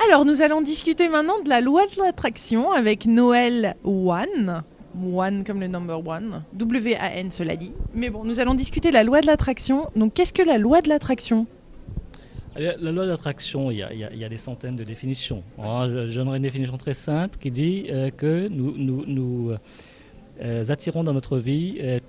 Alors, nous allons discuter maintenant de la loi de l'attraction avec Noël Wan. One comme le number one. W-A-N, cela dit. Mais bon, nous allons discuter de la loi de l'attraction. Donc, qu'est-ce que la loi de l'attraction? La loi d'attraction, il y a des centaines de définitions. Alors, je donnerai une définition très simple qui dit que nous attirons dans notre vie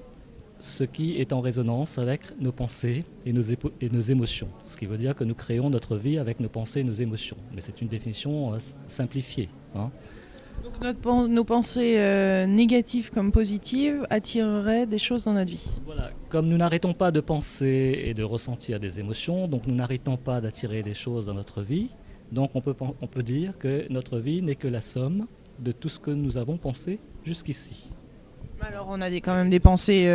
ce qui est en résonance avec nos pensées et nos émotions. Ce qui veut dire que nous créons notre vie avec nos pensées et nos émotions. Mais c'est une définition simplifiée. Donc, nos pensées négatives comme positives attireraient des choses dans notre vie. Voilà. Comme nous n'arrêtons pas de penser et de ressentir des émotions, donc nous n'arrêtons pas d'attirer des choses dans notre vie, donc on peut dire que notre vie n'est que la somme de tout ce que nous avons pensé jusqu'ici. Alors, on a quand même des pensées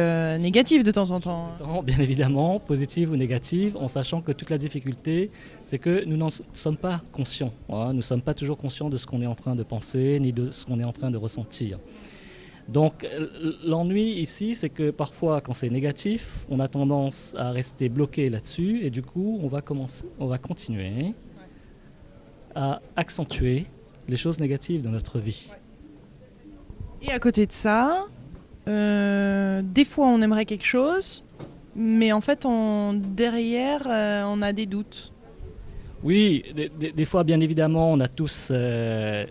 négatives de temps en temps. Bien évidemment, positives ou négatives, en sachant que toute la difficulté, c'est que nous n'en sommes pas conscients. Nous ne sommes pas toujours conscients de ce qu'on est en train de penser, ni de ce qu'on est en train de ressentir. Donc l'ennui ici, c'est que parfois, quand c'est négatif, on a tendance à rester bloqué là-dessus, et du coup, on va continuer à accentuer les choses négatives de notre vie. Et à côté de ça, des fois on aimerait quelque chose, mais en fait derrière on a des doutes. Oui, des fois bien évidemment on a tous le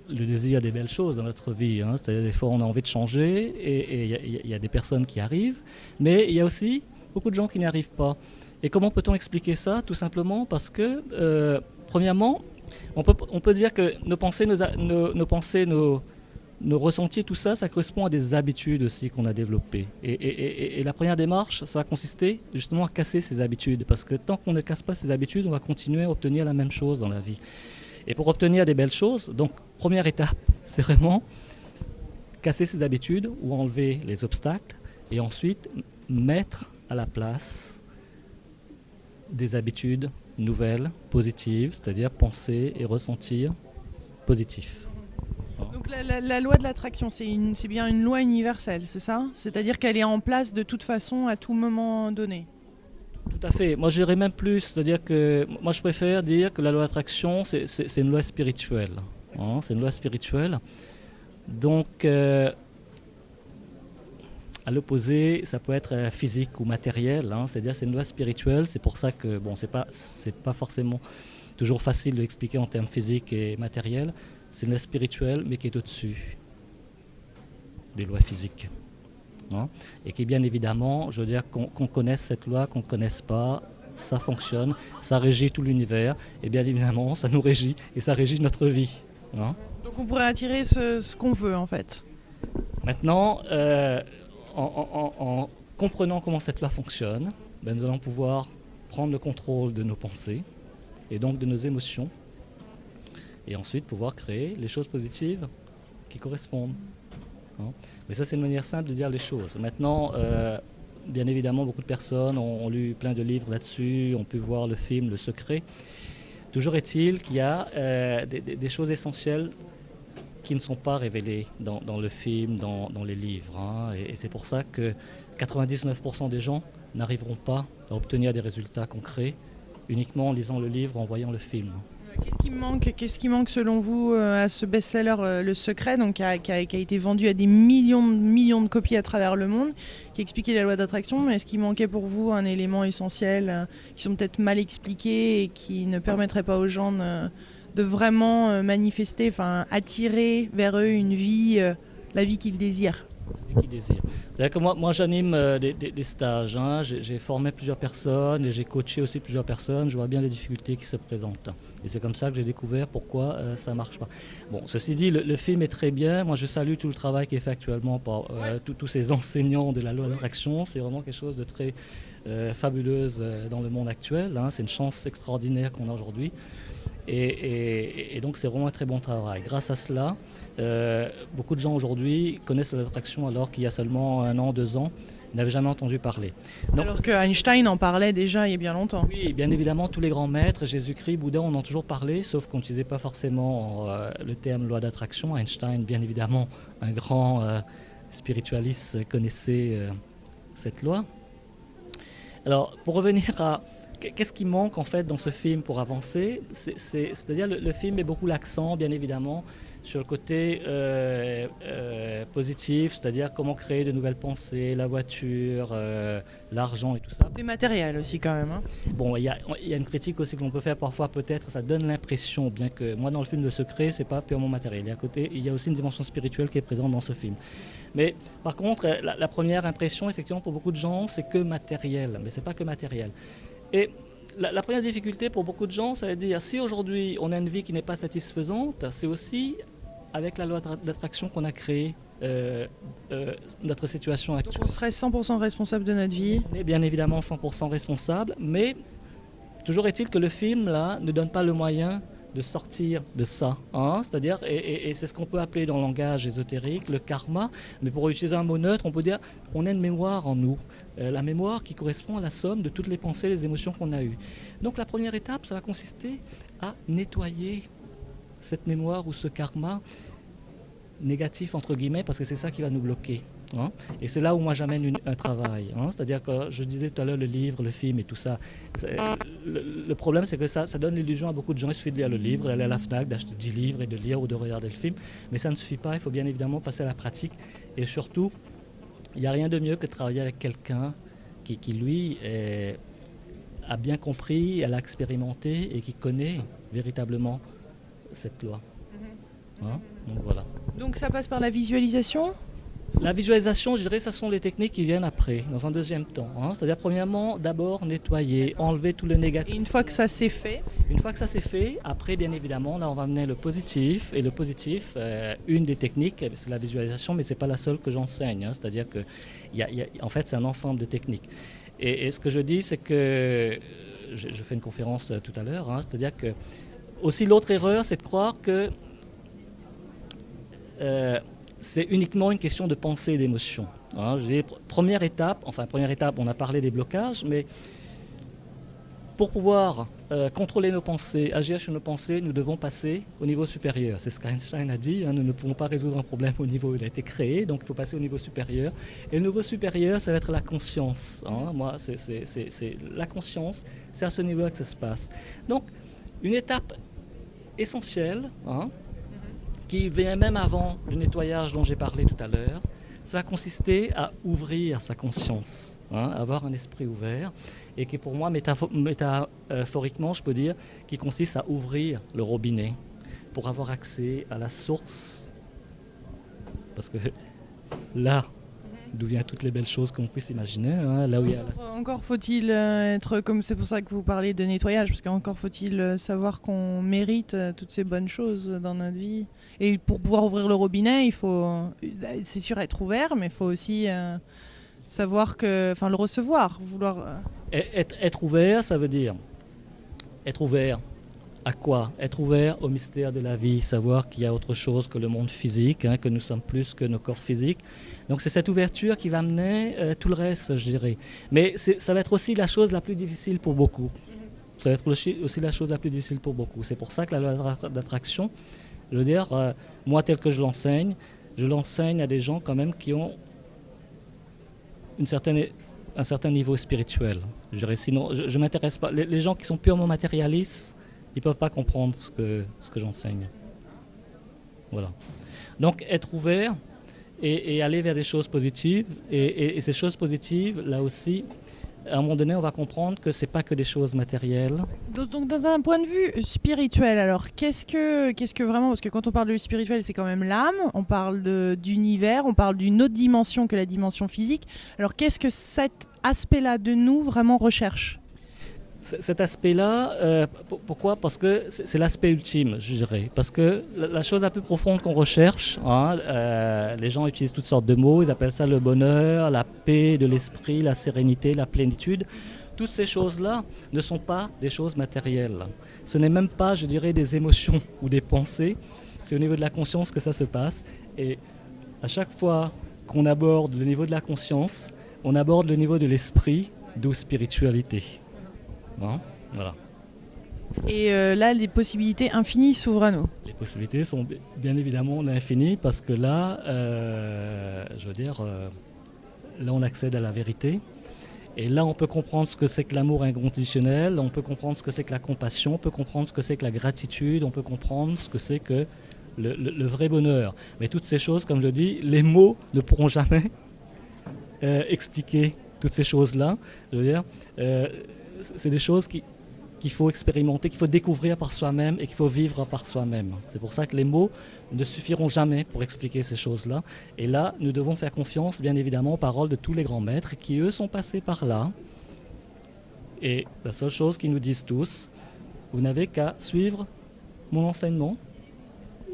désir des belles choses dans notre vie, c'est-à-dire des fois on a envie de changer et il y a des personnes qui arrivent, mais il y a aussi beaucoup de gens qui n'y arrivent pas. Et comment peut-on expliquer ça? Tout simplement parce que premièrement, on peut dire que nos pensées, nos ressentis, tout ça, ça correspond à des habitudes aussi qu'on a développées. Et la première démarche, ça va consister justement à casser ces habitudes. Parce que tant qu'on ne casse pas ces habitudes, on va continuer à obtenir la même chose dans la vie. Et pour obtenir des belles choses, donc première étape, c'est vraiment casser ces habitudes ou enlever les obstacles. Et ensuite, mettre à la place des habitudes nouvelles, positives, c'est-à-dire penser et ressentir positif. Donc la loi de l'attraction, c'est bien une loi universelle, c'est ça? C'est-à-dire qu'elle est en place de toute façon à tout moment donné. Tout à fait. Moi, je dirais même plus, c'est-à-dire que moi, je préfère dire que la loi d'attraction, c'est une loi spirituelle. C'est une loi spirituelle. Donc, à l'opposé, ça peut être physique ou matériel. C'est-à-dire, c'est une loi spirituelle. C'est pour ça que, bon, c'est pas forcément toujours facile de l'expliquer en termes physiques et matériels. C'est une loi spirituelle, mais qui est au-dessus des lois physiques. Et qui, bien évidemment, je veux dire, qu'on connaisse cette loi, qu'on ne connaisse pas, ça fonctionne, ça régit tout l'univers, et bien évidemment, ça nous régit, et ça régit notre vie. Donc on pourrait attirer ce qu'on veut, en fait. Maintenant, en comprenant comment cette loi fonctionne, nous allons pouvoir prendre le contrôle de nos pensées, et donc de nos émotions, et ensuite pouvoir créer les choses positives qui correspondent. Mais ça, c'est une manière simple de dire les choses. Maintenant, bien évidemment, beaucoup de personnes ont lu plein de livres là-dessus, ont pu voir le film Le Secret. Toujours est-il qu'il y a des choses essentielles qui ne sont pas révélées dans le film, dans les livres. Et c'est pour ça que 99% des gens n'arriveront pas à obtenir des résultats concrets uniquement en lisant le livre, en voyant le film. Qu'est-ce qui manque selon vous à ce best-seller Le Secret, donc qui a été vendu à des millions de copies à travers le monde, qui expliquait la loi d'attraction, mais est-ce qu'il manquait pour vous un élément essentiel qui sont peut-être mal expliqués et qui ne permettrait pas aux gens de vraiment manifester, enfin attirer vers eux une vie, la vie qu'ils désirent? C'est-à-dire que moi j'anime des stages, j'ai formé plusieurs personnes et j'ai coaché aussi plusieurs personnes, je vois bien les difficultés qui se présentent. Et c'est comme ça que j'ai découvert pourquoi ça ne marche pas. Bon, ceci dit, le film est très bien, moi je salue tout le travail qui est fait actuellement par tous ces enseignants de la loi d'attraction, c'est vraiment quelque chose de très fabuleuse dans le monde actuel, c'est une chance extraordinaire qu'on a aujourd'hui. Et donc c'est vraiment un très bon travail. Grâce à cela, beaucoup de gens aujourd'hui connaissent l'attraction alors qu'il y a seulement 1 an, 2 ans, n'avaient jamais entendu parler. Donc, alors que Einstein en parlait déjà il y a bien longtemps. Oui, bien évidemment, tous les grands maîtres, Jésus-Christ, Bouddha, on en a toujours parlé, sauf qu'on n'utilisait pas forcément le terme loi d'attraction. Einstein, bien évidemment, un grand spiritualiste, connaissait cette loi. Alors, pour revenir qu'est-ce qui manque en fait dans ce film pour avancer? C'est-à-dire le film met beaucoup l'accent, bien évidemment, sur le côté positif, c'est-à-dire comment créer de nouvelles pensées, la voiture, l'argent et tout ça. C'est matériel aussi quand même. Hein. Bon, il y a une critique aussi que l'on peut faire parfois, peut-être, ça donne l'impression, bien que moi dans le film Le Secret, c'est pas purement matériel. Il y a aussi une dimension spirituelle qui est présente dans ce film. Mais par contre, la première impression, effectivement, pour beaucoup de gens, c'est que matériel, mais c'est pas que matériel. Et la première difficulté pour beaucoup de gens, ça veut dire si aujourd'hui on a une vie qui n'est pas satisfaisante, c'est aussi avec la loi d'attraction qu'on a créé notre situation actuelle. Donc on serait 100% responsable de notre vie. On est bien évidemment 100% responsable, mais toujours est-il que le film là ne donne pas le moyen de sortir de ça. Hein, c'est-à-dire, et c'est ce qu'on peut appeler dans le langage ésotérique le karma, mais pour utiliser un mot neutre, on peut dire on a une mémoire en nous. La mémoire qui correspond à la somme de toutes les pensées, les émotions qu'on a eues. Donc la première étape, ça va consister à nettoyer cette mémoire ou ce karma négatif, entre guillemets, parce que c'est ça qui va nous bloquer. Hein. Et c'est là où moi j'amène un travail. Hein. C'est-à-dire que je disais tout à l'heure le livre, le film et tout ça. Le problème, c'est que ça donne l'illusion à beaucoup de gens. Il suffit de lire le livre, d'aller à la FNAC, d'acheter 10 livres et de lire ou de regarder le film. Mais ça ne suffit pas. Il faut bien évidemment passer à la pratique. Et surtout, il n'y a rien de mieux que de travailler avec quelqu'un qui lui, a bien compris, elle a expérimenté et qui connaît véritablement cette loi. Hein? Donc voilà. Donc ça passe par la visualisation ? La visualisation, je dirais, ce sont les techniques qui viennent après, dans un deuxième temps. Hein. C'est-à-dire, premièrement, d'abord nettoyer, enlever tout le négatif. Et une fois que ça c'est fait ? Une fois que ça c'est fait, après, bien évidemment, là, on va amener le positif. Et le positif, une des techniques, c'est la visualisation, mais ce n'est pas la seule que j'enseigne. Hein. C'est-à-dire que, en fait, c'est un ensemble de techniques. Et ce que je dis, c'est que, je fais une conférence tout à l'heure, hein, c'est-à-dire que, aussi l'autre erreur, c'est de croire que c'est uniquement une question de pensée et d'émotion. Hein, première étape, on a parlé des blocages, mais pour pouvoir contrôler nos pensées, agir sur nos pensées, nous devons passer au niveau supérieur. C'est ce qu'Einstein a dit, hein, nous ne pouvons pas résoudre un problème au niveau où il a été créé, donc il faut passer au niveau supérieur. Et le niveau supérieur, ça va être la conscience. Hein, moi, c'est la conscience, c'est à ce niveau-là que ça se passe. Donc, une étape essentielle, hein, qui vient même avant le nettoyage dont j'ai parlé tout à l'heure, ça va consister à ouvrir sa conscience, hein, avoir un esprit ouvert, et qui pour moi, métaphoriquement, je peux dire, qui consiste à ouvrir le robinet pour avoir accès à la source, parce que là, d'où viennent toutes les belles choses qu'on puisse imaginer. Hein, là où il y a Encore faut-il être comme, c'est pour ça que vous parlez de nettoyage, parce qu'encore faut-il savoir qu'on mérite toutes ces bonnes choses dans notre vie. Et pour pouvoir ouvrir le robinet, il faut, c'est sûr, être ouvert, mais il faut aussi savoir que, enfin, le recevoir, vouloir. Être ouvert, ça veut dire être ouvert à quoi? Être ouvert au mystère de la vie, savoir qu'il y a autre chose que le monde physique, hein, que nous sommes plus que nos corps physiques. Donc c'est cette ouverture qui va amener tout le reste, je dirais. Mais ça va être aussi la chose la plus difficile pour beaucoup. Ça va être aussi la chose la plus difficile pour beaucoup. C'est pour ça que la loi d'attraction, je veux dire, moi tel que je l'enseigne à des gens quand même qui ont un certain niveau spirituel. Je dirais, sinon, je ne m'intéresse pas. Les gens qui sont purement matérialistes, ils ne peuvent pas comprendre ce que j'enseigne. Voilà. Donc être ouvert et aller vers des choses positives. Et ces choses positives, là aussi, à un moment donné, on va comprendre que ce n'est pas que des choses matérielles. Donc d'un point de vue spirituel, alors qu'est-ce que vraiment, parce que quand on parle de spirituel, c'est quand même l'âme, on parle d'univers, on parle d'une autre dimension que la dimension physique. Alors qu'est-ce que cet aspect-là de nous vraiment recherche ? Cet aspect-là, pourquoi? Parce que c'est l'aspect ultime, je dirais. Parce que la chose la plus profonde qu'on recherche, hein, les gens utilisent toutes sortes de mots, ils appellent ça le bonheur, la paix de l'esprit, la sérénité, la plénitude. Toutes ces choses-là ne sont pas des choses matérielles. Ce n'est même pas, je dirais, des émotions ou des pensées. C'est au niveau de la conscience que ça se passe. Et à chaque fois qu'on aborde le niveau de la conscience, on aborde le niveau de l'esprit, d'où spiritualité. Hein, voilà. Et là, les possibilités infinies s'ouvrent à nous. Les possibilités sont bien évidemment l'infini parce que là, je veux dire, là on accède à la vérité. Et là, on peut comprendre ce que c'est que l'amour inconditionnel, on peut comprendre ce que c'est que la compassion, on peut comprendre ce que c'est que la gratitude, on peut comprendre ce que c'est que le vrai bonheur. Mais toutes ces choses, comme je dis, les mots ne pourront jamais expliquer toutes ces choses-là. Je veux dire, c'est des choses qu'il faut expérimenter, qu'il faut découvrir par soi-même et qu'il faut vivre par soi-même. C'est pour ça que les mots ne suffiront jamais pour expliquer ces choses-là. Et là, nous devons faire confiance, bien évidemment, aux paroles de tous les grands maîtres qui, eux, sont passés par là. Et la seule chose qu'ils nous disent tous, vous n'avez qu'à suivre mon enseignement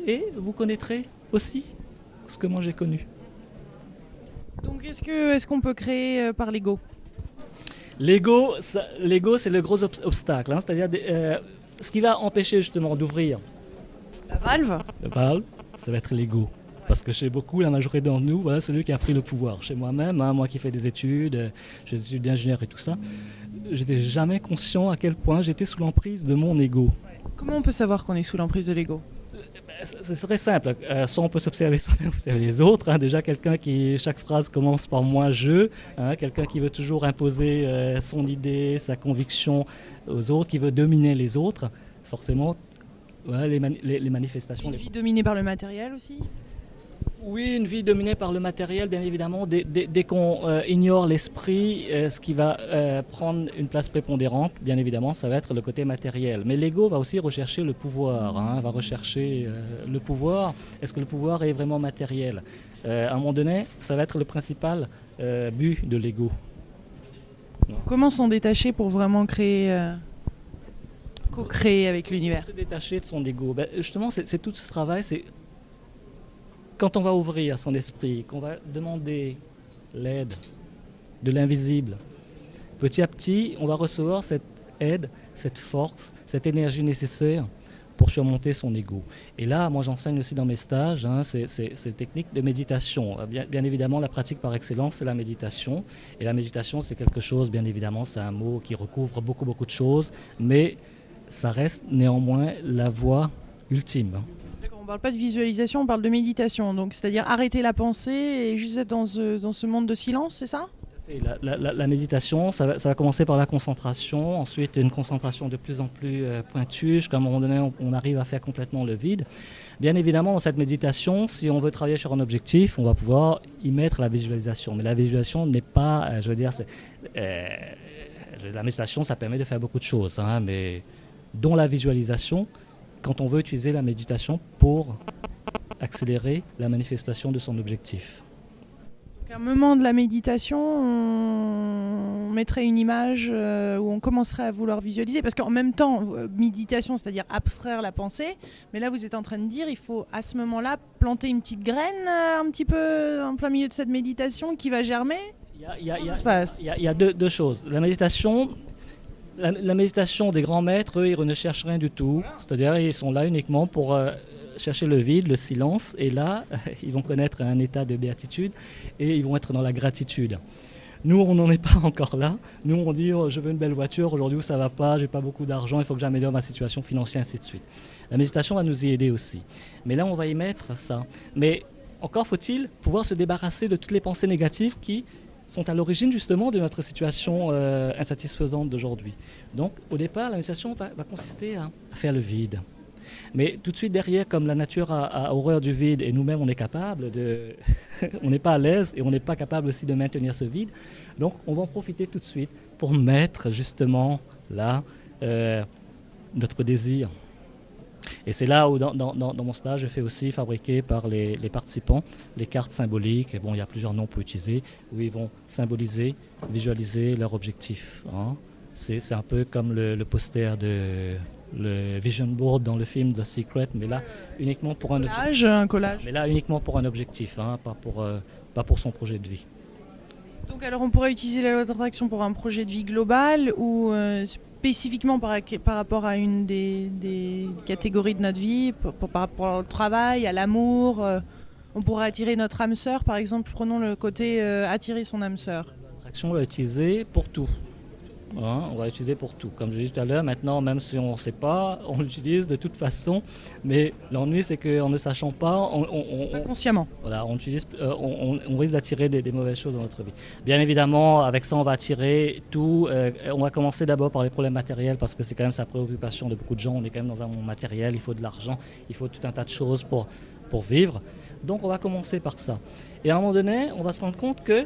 et vous connaîtrez aussi ce que moi j'ai connu. Donc est-ce qu'on peut créer par l'ego? L'ego, c'est le gros obstacle, hein, c'est-à-dire ce qui va empêcher justement d'ouvrir La valve? le valve, ça va être l'ego. Parce que chez beaucoup, la majorité d'entre nous, voilà celui qui a pris le pouvoir. Chez moi-même, hein, moi qui fais des études, j'ai des études d'ingénieur et tout ça, j'étais jamais conscient à quel point j'étais sous l'emprise de mon ego. Comment on peut savoir qu'on est sous l'emprise de l'ego? C'est très simple. Soit on peut s'observer soi-même, observer les autres. Hein. Déjà, quelqu'un qui, chaque phrase commence par moi, je. Hein. Quelqu'un qui veut toujours imposer son idée, sa conviction aux autres, qui veut dominer les autres. Forcément, voilà, les manifestations. Une vie dominée par le matériel aussi? Oui, une vie dominée par le matériel, bien évidemment. Dès qu'on ignore l'esprit, ce qui va prendre une place prépondérante, bien évidemment, ça va être le côté matériel. Mais l'ego va aussi rechercher le pouvoir, hein, va rechercher le pouvoir. Est-ce que le pouvoir est vraiment matériel? À un moment donné, ça va être le principal but de l'ego. Comment s'en détacher pour vraiment créer, co-créer avec l'univers? Se détacher de son ego. Ben, justement, c'est tout ce travail, c'est quand on va ouvrir son esprit, qu'on va demander l'aide de l'invisible, petit à petit, on va recevoir cette aide, cette force, cette énergie nécessaire pour surmonter son ego. Et là, moi j'enseigne aussi dans mes stages, hein, ces techniques de méditation. Bien évidemment, la pratique par excellence, c'est la méditation. Et la méditation, c'est quelque chose, bien évidemment, c'est un mot qui recouvre beaucoup de choses, mais ça reste néanmoins la voie ultime. On ne parle pas de visualisation, on parle de méditation, donc c'est-à-dire arrêter la pensée et juste être dans ce monde de silence, c'est ça? Et la méditation, ça va commencer par la concentration, ensuite une concentration de plus en plus pointue, jusqu'à un moment donné on arrive à faire complètement le vide. Bien évidemment, dans cette méditation, si on veut travailler sur un objectif, on va pouvoir y mettre la visualisation. Mais la visualisation n'est pas, je veux dire, la méditation, ça permet de faire beaucoup de choses, hein, mais dont la visualisation, quand on veut utiliser la méditation pour accélérer la manifestation de son objectif. Donc à un moment de la méditation, on mettrait une image où on commencerait à vouloir visualiser, parce qu'en même temps, méditation, c'est-à-dire abstraire la pensée, mais là vous êtes en train de dire il faut à ce moment-là planter une petite graine un petit peu en plein milieu de cette méditation qui va germer. Comment ça se passe? Il y a deux choses. La méditation des grands maîtres, eux, ils ne cherchent rien du tout. C'est-à-dire ils sont là uniquement pour chercher le vide, le silence. Et là, ils vont connaître un état de béatitude et ils vont être dans la gratitude. Nous, on n'en est pas encore là. Nous, on dit oh, je veux une belle voiture, aujourd'hui ça ne va pas, j'ai pas beaucoup d'argent, il faut que j'améliore ma situation financière, ainsi de suite. La méditation va nous y aider aussi. Mais là, on va y mettre ça. Mais encore faut-il pouvoir se débarrasser de toutes les pensées négatives qui sont à l'origine justement de notre situation insatisfaisante d'aujourd'hui. Donc au départ, la méditation va consister à faire le vide. Mais tout de suite derrière, comme la nature a horreur du vide et nous-mêmes on est capable on n'est pas à l'aise et on n'est pas capable aussi de maintenir ce vide, donc on va en profiter tout de suite pour mettre justement là notre désir. Et c'est là où dans mon stage, je fais aussi fabriquer par les participants les cartes symboliques. Et bon, il y a plusieurs noms pour utiliser, où ils vont symboliser, visualiser leur objectif. Hein. C'est un peu comme le poster le vision board dans le film The Secret, mais là uniquement pour un collage. Mais là uniquement pour un objectif, hein, pas pour son projet de vie. Donc alors on pourrait utiliser la loi d'attraction pour un projet de vie global ou spécifiquement par rapport à une des catégories de notre vie, par rapport au travail, à l'amour. On pourrait attirer notre âme sœur, par exemple, prenons le côté attirer son âme sœur. L'attraction, on va l'utiliser pour tout. hein, on va l'utiliser pour tout. Comme je l'ai dit tout à l'heure, maintenant, même si on ne sait pas, on l'utilise de toute façon. Mais l'ennui, c'est qu'en ne sachant pas, Inconsciemment. voilà, on risque d'attirer des mauvaises choses dans notre vie. Bien évidemment, avec ça, on va attirer tout. On va commencer d'abord par les problèmes matériels parce que c'est quand même sa préoccupation de beaucoup de gens. On est quand même dans un monde matériel, il faut de l'argent, il faut tout un tas de choses pour vivre. Donc, on va commencer par ça. Et à un moment donné, on va se rendre compte que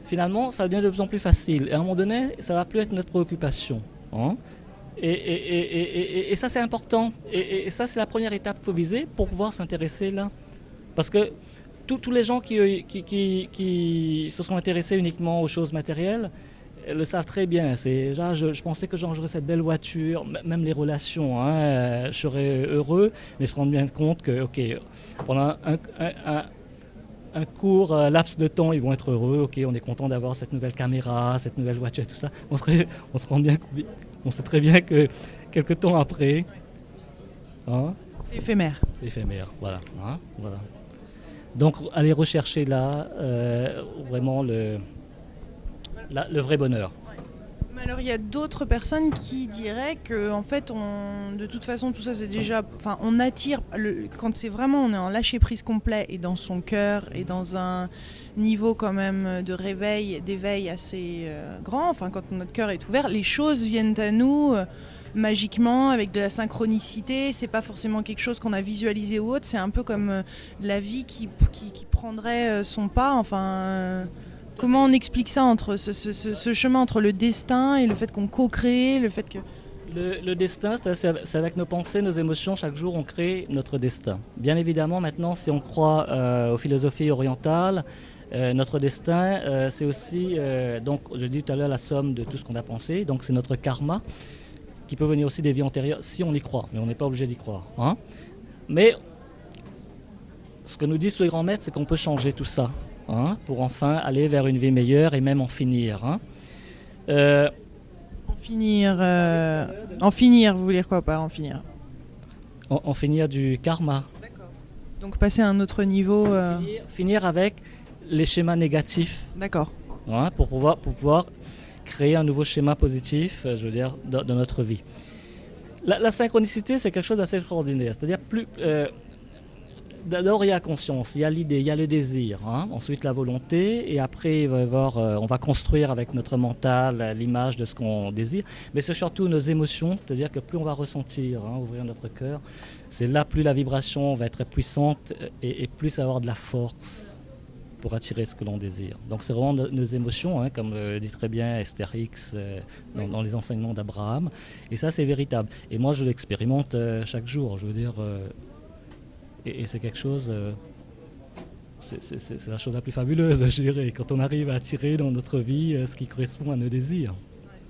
finalement, ça devient de plus en plus facile. Et à un moment donné, ça ne va plus être notre préoccupation. Hein. Et ça, c'est important. Et ça, c'est la première étape qu'il faut viser pour pouvoir s'intéresser là. Parce que tous les gens qui se sont intéressés uniquement aux choses matérielles le savent très bien. Je pensais que j'aurais cette belle voiture, même les relations, hein, je serais heureux, mais se rendre bien compte que, ok, pendant un court laps de temps, ils vont être heureux. Ok, on est content d'avoir cette nouvelle caméra, cette nouvelle voiture et tout ça. On sait très bien que quelques temps après, hein, c'est éphémère. C'est éphémère, voilà. Hein, voilà. Donc, aller rechercher là vraiment le vrai bonheur. Mais alors, il y a d'autres personnes qui diraient que, en fait, de toute façon, tout ça, c'est déjà. Enfin, on attire. Quand c'est vraiment, on est en lâcher prise complet et dans son cœur et dans un niveau quand même de d'éveil assez grand. Enfin, quand notre cœur est ouvert, les choses viennent à nous. Magiquement, avec de la synchronicité, c'est pas forcément quelque chose qu'on a visualisé ou autre, c'est un peu comme la vie qui prendrait son pas, enfin... Comment on explique ça, entre ce chemin entre le destin et le fait qu'on co-crée, le fait que... Le destin, c'est avec nos pensées, nos émotions, chaque jour on crée notre destin. Bien évidemment, maintenant, si on croit aux philosophies orientales, notre destin, c'est aussi, donc je dis tout à l'heure, la somme de tout ce qu'on a pensé, donc c'est notre karma, qui peut venir aussi des vies antérieures, si on y croit, mais on n'est pas obligé d'y croire. Hein. Mais ce que nous disent les grands maîtres, c'est qu'on peut changer tout ça, hein, pour enfin aller vers une vie meilleure et même en finir. Hein. En finir, vous voulez dire quoi par en finir? En finir du karma. D'accord. Donc passer à un autre niveau... Finir avec les schémas négatifs. D'accord. Hein, pour pouvoir créer un nouveau schéma positif, je veux dire, dans notre vie. La synchronicité, c'est quelque chose d'assez extraordinaire. C'est-à-dire, d'abord, il y a la conscience, il y a l'idée, il y a le désir. Hein, ensuite, la volonté. Et après, on va construire avec notre mental l'image de ce qu'on désire. Mais c'est surtout nos émotions. C'est-à-dire que plus on va ressentir, hein, ouvrir notre cœur, c'est là plus la vibration va être puissante et plus ça va avoir de la force pour attirer ce que l'on désire. Donc c'est vraiment nos émotions, hein, comme dit très bien Esther Hicks dans les enseignements d'Abraham. Et ça, c'est véritable. Et moi, je l'expérimente chaque jour. Je veux dire, et c'est quelque chose... c'est la chose la plus fabuleuse, je dirais, quand on arrive à attirer dans notre vie ce qui correspond à nos désirs.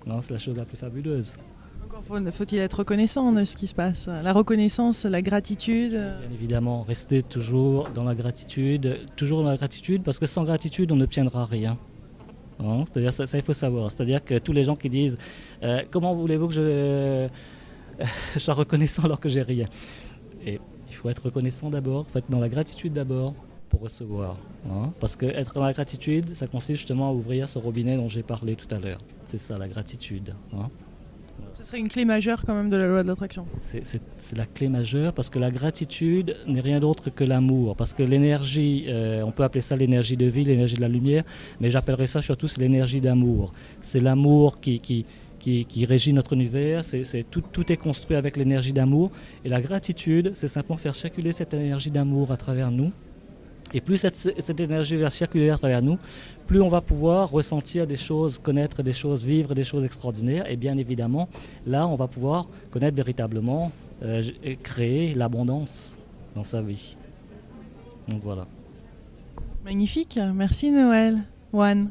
Non, c'est la chose la plus fabuleuse. Encore faut-il être reconnaissant de ce qui se passe. La reconnaissance, la gratitude. Bien évidemment, rester toujours dans la gratitude, parce que sans gratitude, on n'obtiendra rien. Hein, c'est-à-dire, ça, il faut savoir. C'est-à-dire que tous les gens qui disent comment voulez-vous que je sois reconnaissant alors que j'ai rien. Et il faut être reconnaissant d'abord, il faut être dans la gratitude d'abord pour recevoir. Hein, parce que être dans la gratitude, ça consiste justement à ouvrir ce robinet dont j'ai parlé tout à l'heure. C'est ça, la gratitude. Hein. Ce serait une clé majeure quand même de la loi de l'attraction. C'est la clé majeure parce que la gratitude n'est rien d'autre que l'amour. Parce que l'énergie, on peut appeler ça l'énergie de vie, l'énergie de la lumière, mais j'appellerais ça surtout c'est l'énergie d'amour. C'est l'amour qui régit notre univers, tout est construit avec l'énergie d'amour. Et la gratitude, c'est simplement faire circuler cette énergie d'amour à travers nous. Et plus cette énergie va circuler à travers nous, plus on va pouvoir ressentir des choses, connaître des choses, vivre des choses extraordinaires. Et bien évidemment, là, on va pouvoir connaître véritablement et créer l'abondance dans sa vie. Donc voilà. Magnifique. Merci Noël. Juan.